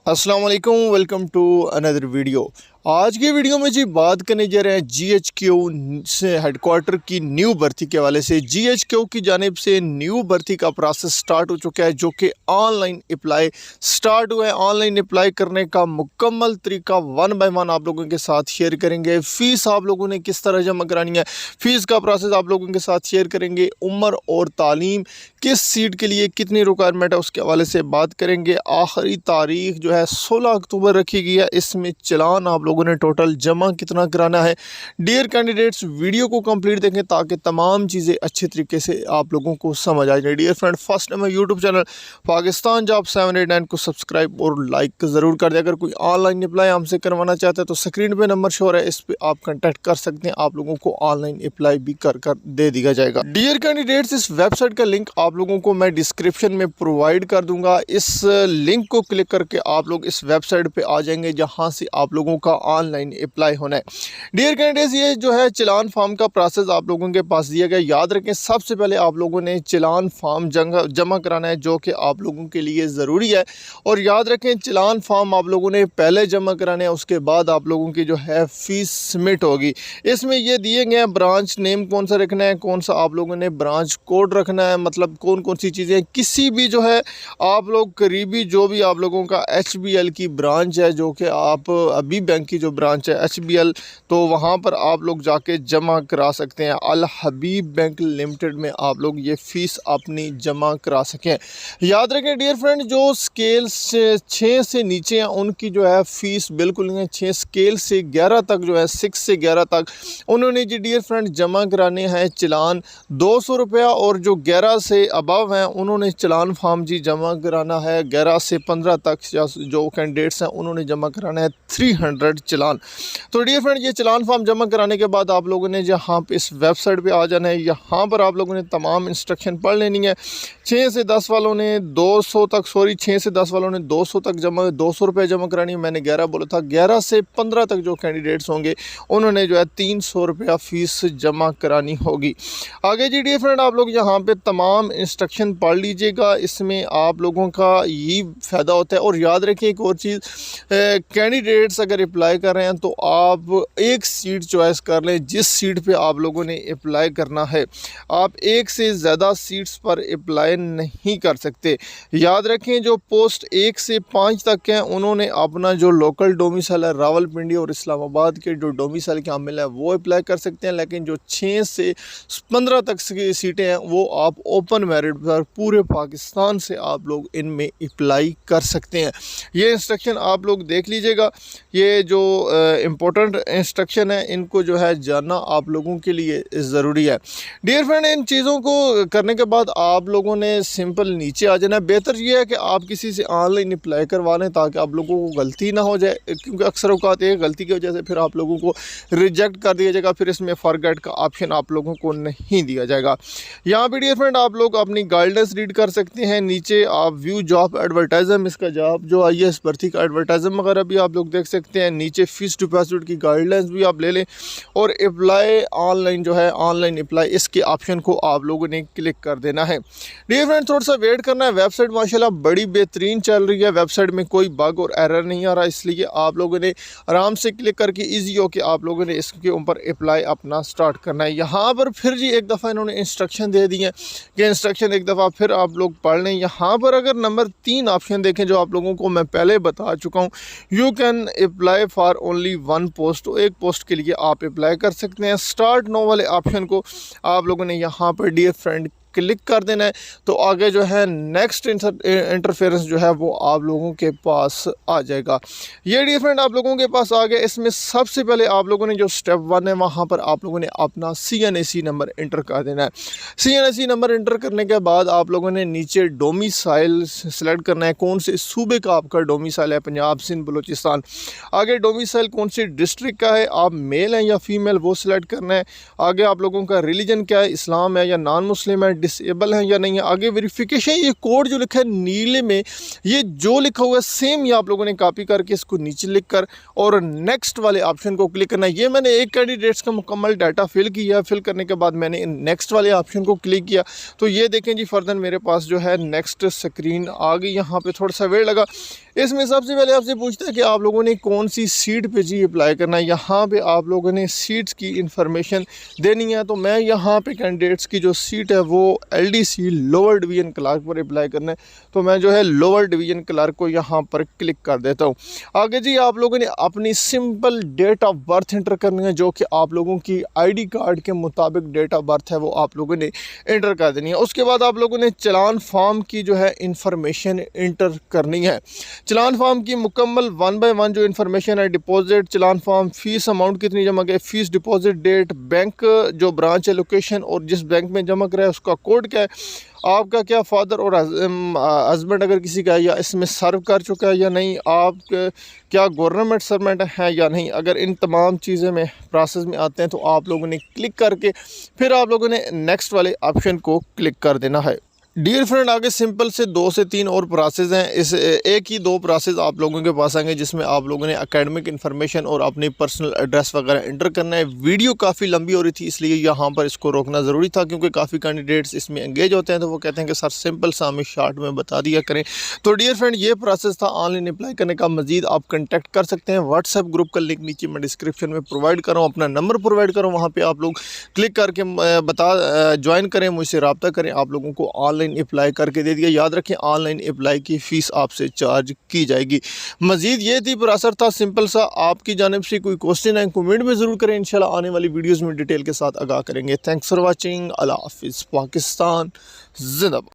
अस्सलाम वालेकुम, welcome to another video. आज के वीडियो में जी बात करने जा रहे हैं जीएचक्यू से हेडक्वार्टर की न्यू भर्ती के हवाले से। जीएचक्यू की जानिब से न्यू भर्ती का प्रोसेस स्टार्ट हो चुका है, जो कि ऑनलाइन अप्लाई स्टार्ट हुआ है। ऑनलाइन अप्लाई करने का मुकम्मल तरीका 1 बाय 1 आप लोगों के साथ शेयर करेंगे। फ़ीस आप लोगों ने किस तरह जमा करानी है, फ़ीस का प्रोसेस आप लोगों के साथ शेयर करेंगे। उम्र और तालीम, किस सीट के लिए कितनी रिक्वायरमेंट है, उसके हवाले से बात करेंगे। आखिरी तारीख जो है 16 अक्टूबर रखी गई है। इसमें चलान आप लोगों ने टोटल जमा कितना कराना है। डियर कैंडिडेट्स, वीडियो को कंप्लीट देखें ताकि तमाम चीज़ें अच्छे तरीके से आप लोगों को समझ आ जाए। Dear friend, first time YouTube channel Pakistan job 789 को सब्सक्राइब और लाइक ज़रूर कर दें। अगर कोई ऑनलाइन अप्लाई हमसे करवाना चाहता है तो स्क्रीन पे नंबर शो है, इस पर आप कॉन्टैक्ट कर सकते हैं। आप लोगों को ऑनलाइन अप्लाई भी कर दे दिया जाएगा। डियर कैंडिडेट्स, इस वेबसाइट का लिंक आप लोगों को मैं डिस्क्रिप्शन में प्रोवाइड कर दूंगा। इस लिंक को क्लिक करके आप लोग इस वेबसाइट पे आ जाएंगे, जहां से आप लोगों का ऑनलाइन अप्लाई होना है। डियर कैंडिडेट्स, ये जो है चलान फॉर्म का प्रोसेस आप लोगों के पास दिया गया। याद रखें, सबसे पहले आप लोगों ने चलान फॉर्म जमा कराना है, जो कि आप लोगों के लिए ज़रूरी है। और याद रखें, चलान फॉर्म आप लोगों ने पहले जमा कराने हैं, उसके बाद आप लोगों की जो है फ़ीस सबमिट होगी। इसमें ये दिए गए हैं ब्रांच नेम कौन सा रखना है, कौन सा आप लोगों ने ब्रांच कोड रखना है, मतलब कौन कौन सी चीज़ें। किसी भी जो है आप लोग करीबी जो भी आप लोगों का एचबीएल की ब्रांच है, जो कि आप अभी बैंक की जो ब्रांच है एचबीएल, तो वहाँ पर आप लोग जाके जमा करा सकते हैं। अल हबीब बैंक लिमिटेड में आप लोग ये फ़ीस अपनी जमा करा सकें। याद रखें डियर फ्रेंड, जो स्केल से 6 से नीचे हैं उनकी जो है फ़ीस बिल्कुल नहीं है। 6 स्केल से 11 तक जो है 6 से 11 तक उन्होंने जी डियर फ्रेंड जमा कराने हैं चलान 200 रुपया। और जो 11 से अबव हैं उन्होंने चलान फॉर्म जी जमा कराना है 11 से 15 तक। जो कैंडिडेट्स हैं उन्होंने जमा कराना है 300 चलान। तो डियर फ्रेंड, ये चलान फॉर्म जमा कराने के बाद आप लोगों ने जहाँ पे इस वेबसाइट पे आ जाना है। यहाँ पर आप लोगों ने तमाम इंस्ट्रक्शन पढ़ लेनी है। 6 से 10 वालों ने 200 तक 6 से 10 वालों ने 200 तक 200 रुपये जमा करानी है। मैंने 11 बोला था। 11 से 15 तक जो कैंडिडेट्स होंगे उन्होंने जो है 300 रुपया फ़ीस जमा करानी होगी। आगे जी डियर फ्रेंड, आप लोग यहाँ पे तमाम इंस्ट्रक्शन पढ़ लीजिएगा, इसमें आप लोगों का यही फ़ायदा होता है। और याद रखिए एक और चीज़, कैंडिडेट्स अगर अप्लाई कर रहे हैं तो आप एक सीट चॉइस कर लें जिस सीट पे आप लोगों ने अप्लाई करना है। आप एक से ज़्यादा सीट्स पर अप्लाई नहीं कर सकते। याद रखें, जो पोस्ट 1 से 5 तक हैं उन्होंने अपना जो लोकल डोमिसाइल है रावलपिंडी और इस्लामाबाद के जो डोमिसाइल के हामिल है वो अप्लाई कर सकते हैं। लेकिन जो 6 से 15 तक की सीटें हैं वो आप ओपन मेरिट पर पूरे पाकिस्तान से आप लोग इनमें अप्लाई कर सकते हैं। ये इंस्ट्रक्शन आप लोग देख लीजिएगा। ये जो इम्पोर्टेंट इंस्ट्रक्शन है इनको जो है जानना आप लोगों के लिए ज़रूरी है। डियर फ्रेंड, इन चीज़ों को करने के बाद आप लोगों ने सिंपल नीचे आ जाना है। बेहतर ये है कि आप किसी से ऑनलाइन अप्लाई करवा लें ताकि आप लोगों को गलती ना हो जाए, क्योंकि अक्सर औकात एक गलती की वजह से फिर आप लोगों को रिजेक्ट कर दिया जाएगा। फिर इसमें फॉरगेट का ऑप्शन आप लोगों को नहीं दिया जाएगा। यहाँ पे डियर फ्रेंड आप लोग अपनी गाइडलाइंस रीड कर सकते हैं। नीचे आप व्यू जॉब एडवर्टाइजम, इसका जॉब जो आईएएस भर्ती का एडवर्टाइजम वगैरह भी आप लोग देख सकते हैं। नीचे फ़ीस डिपॉजिट की गाइडलाइंस भी आप ले लें। और अप्लाई ऑनलाइन जो है ऑनलाइन अप्लाई, इसके ऑप्शन को आप लोगों ने क्लिक कर देना है। डियर फ्रेंड, थोड़ा सा वेट करना है। वेबसाइट माशाल्लाह बड़ी बेहतरीन चल रही है। वेबसाइट में कोई बग और एरर नहीं आ रहा, इसलिए आप लोगों ने आराम से क्लिक करके ईजी हो के आप लोगों ने इसके ऊपर अप्लाई अपना स्टार्ट करना है। यहाँ पर फिर जी एक दफ़ा इन्होंने इंस्ट्रक्शन दे दिए हैं कि इंस्ट्रक्शन एक दफ़ा फिर आप लोग पढ़ लें। यहाँ पर अगर नंबर 3 ऑप्शन देखें, जो आप लोगों को मैं पहले बता चुका हूँ, you can apply for only 1 post. तो एक पोस्ट के लिए आप अप्लाई कर सकते हैं। स्टार्ट नो वाले ऑप्शन को आप लोगों ने यहाँ पर डियर फ्रेंड क्लिक कर देना है। तो आगे जो है नेक्स्ट इंटरफेरेंस जो है वो आप लोगों के पास आ जाएगा। ये डियर फ्रेंड आप लोगों के पास आ गया। इसमें सबसे पहले आप लोगों ने जो स्टेप 1 है वहाँ पर आप लोगों ने अपना CNAC नंबर इंटर कर देना है। CNAC नंबर इंटर करने के बाद आप लोगों ने नीचे डोमिसाइल सेलेक्ट करना है, कौन से सूबे का आपका डोमिसाइल है, पंजाब, सिंध, बलूचिस्तान। आगे डोमिसाइल कौन सी डिस्ट्रिक्ट का है, आप मेल हैं या फीमेल, वो सिलेक्ट करना है। आगे आप लोगों का रिलीजन क्या है, इस्लाम है या नॉन मुस्लिम है। डिसेबल हैं या नहीं है। आगे वेरिफिकेशन, ये कोड जो लिखा है नीले में, ये जो लिखा हुआ है सेम ये आप लोगों ने कॉपी करके इसको नीचे लिख कर और नेक्स्ट वाले ऑप्शन को क्लिक करना है। ये मैंने एक कैंडिडेट्स का मुकम्मल डाटा फिल किया, फिल करने के बाद मैंने नेक्स्ट वाले ऑप्शन को क्लिक किया तो ये देखें जी फर्दर मेरे पास जो है नेक्स्ट स्क्रीन आ गई। यहाँ पे थोड़ा सा वेट लगा। इसमें सबसे पहले आपसे पूछता है कि आप लोगों ने कौन सी सीट पे जी अप्लाई करना है। यहाँ पे आप लोगों ने सीट्स की इंफॉर्मेशन देनी है। तो मैं यहाँ पे कैंडिडेट्स की जो सीट है वो LDC लोअर डिवीज़न क्लर्क पर अप्लाई करना है। तो मैं जो है लोअर डिवीज़न क्लर्क को यहाँ पर क्लिक कर देता हूँ। आगे जी आप लोगों ने अपनी simple date of birth enter करनी है, जो कि आप लोगों की ID कार्ड के मुताबिक डेट ऑफ बर्थ है वो आप लोगों ने इंटर कर देनी है। उसके बाद आप लोगों ने चलान फॉर्म की जो है इंफॉर्मेशन इंटर करनी है। चलान फॉर्म की मुकम्मल 1 बाय 1 जो इन्फॉर्मेशन है, डिपॉजिट, चलान फॉर्म, फीस अमाउंट कितनी जमा की, फीस, डिपॉजिट डेट, बैंक जो ब्रांच है, लोकेशन और जिस बैंक में जमा कराए उसका कोड क्या है, आपका क्या फादर और हस्बैंड अगर किसी का है या इसमें सर्व कर चुका है या नहीं, आप क्या गवर्नमेंट सर्वेंट है या नहीं। अगर इन तमाम चीज़ें में प्रोसेस में आते हैं तो आप लोगों ने क्लिक करके फिर आप लोगों ने नेक्स्ट वाले ऑप्शन को क्लिक कर देना है। डियर फ्रेंड, आगे सिंपल से 2 से 3 और प्रोसेस हैं। इस एक ही 2 प्रोसेस आप लोगों के पास आएंगे जिसमें आप लोगों ने एकेडमिक इन्फॉर्मेशन और अपनी पर्सनल एड्रेस वगैरह इंटर करना है। वीडियो काफ़ी लंबी हो रही थी इसलिए यहाँ पर इसको रोकना ज़रूरी था, क्योंकि काफ़ी कैंडिडेट्स इसमें एंगेज होते हैं तो वो कहते हैं कि सर सिंपल सा हमें शॉर्ट में बता दिया करें। तो डियर फ्रेंड, ये प्रोसेस था ऑनलाइन अप्लाई करने का। मजीद आप कंटेक्ट कर सकते हैं। व्हाट्सएप ग्रुप का लिंक नीचे मैं डिस्क्रिप्शन में प्रोवाइड कर रहा हूँ, अपना नंबर प्रोवाइड करूँ, वहाँ पर आप लोग क्लिक करके ज्वाइन करें, मुझसे रब्ता करें। आप लोगों को ऑनलाइन अप्लाई करके दे दिया। याद रखें ऑनलाइन अप्लाई की फ़ीस आपसे चार्ज की जाएगी। मज़ीद ये थी प्रोसेस था सिंपल सा। आपकी जानिब से कोई क्वेश्चन है कमेंट में ज़रूर करें, इंशाल्लाह आने वाली वीडियोज़ में डिटेल के साथ आगाह करेंगे। Thanks for watching. अल्लाह हाफिज़। पाकिस्तान जिंदाबाद।